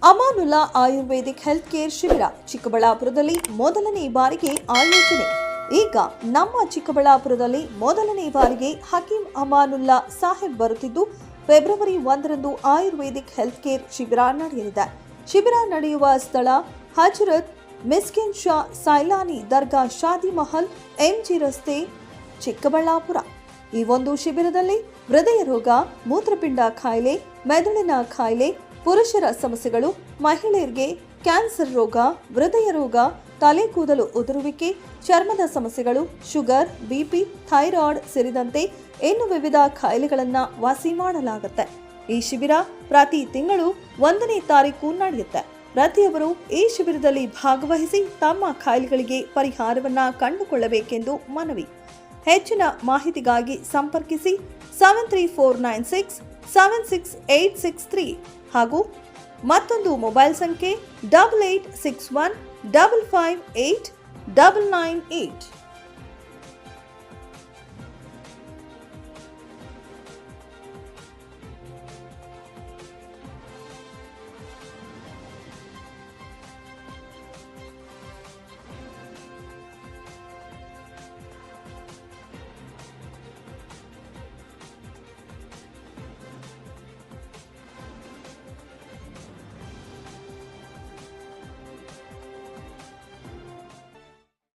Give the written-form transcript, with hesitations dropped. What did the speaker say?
Amanullah Ayurvedic health care ಶಿಬಿರ ಚಿಕ್ಕಬಳ್ಳಾಪುರದಲ್ಲಿ ಮೊದಲನೇ ಬಾರಿಗೆ ಆಯೋಜನೆ. ಈಗ ನಮ್ಮ ಚಿಕ್ಕಬಳ್ಳಾಪುರದಲ್ಲಿ ಮೊದಲನೇ ಬಾರಿಗೆ ಹಕೀಂ ಅಮಾನುಲ್ಲಾ ಸಾಹೇಬ್ ಬರುತ್ತಿದ್ದು, ಫೆಬ್ರವರಿ 1ರಂದು ಆಯುರ್ವೇದಿಕ್ ಹೆಲ್ತ್ ಕೇರ್ ಶಿಬಿರ ನಡೆಯಲಿದೆ. ಶಿಬಿರ ನಡೆಯುವ ಸ್ಥಳ ಹಜರತ್ ಮಿಸ್ಕಿನ್ ಶಾ ಸೈಲಾನಿ ದರ್ಗಾ ಶಾದಿ ಮಹಲ್, ಎಂಜಿ ರಸ್ತೆ, ಚಿಕ್ಕಬಳ್ಳಾಪುರ. ಈ ಒಂದು ಶಿಬಿರದಲ್ಲಿ ಹೃದಯ ರೋಗ, ಮೂತ್ರಪಿಂಡ ಕಾಯಿಲೆ, ಮೆದುಳಿನ ಕಾಯಿಲೆ, ಪುರುಷರ ಸಮಸ್ಯೆಗಳು, ಮಹಿಳೆಯರಿಗೆ ಕ್ಯಾನ್ಸರ್ ರೋಗ, ಹೃದಯ ರೋಗ, ತಲೆ ಕೂದಲು ಉದುರುವಿಕೆ, ಚರ್ಮದ ಸಮಸ್ಯೆಗಳು, ಶುಗರ್, ಬಿಪಿ, ಥೈರಾಯ್ಡ್ ಸೇರಿದಂತೆ ಇನ್ನು ವಿವಿಧ ಕಾಯಿಲೆಗಳನ್ನು ವಾಸಿ ಮಾಡಲಾಗುತ್ತೆ. ಈ ಶಿಬಿರ ಪ್ರತಿ ತಿಂಗಳು 1ನೇ ತಾರೀಕು ನಡೆಯುತ್ತೆ. ಪ್ರತಿಯೊಬ್ಬರು ಈ ಶಿಬಿರದಲ್ಲಿ ಭಾಗವಹಿಸಿ ತಮ್ಮ ಕಾಯಿಲೆಗಳಿಗೆ ಪರಿಹಾರವನ್ನ ಕಂಡುಕೊಳ್ಳಬೇಕೆಂದು ಮನವಿ. ಹೆಚ್ಚಿನ ಮಾಹಿತಿಗಾಗಿ ಸಂಪರ್ಕಿಸಿ 73496 ಹಾಗೂ ಮತ್ತೊಂದು ಮೊಬೈಲ್ ಸಂಖ್ಯೆ 8861558998.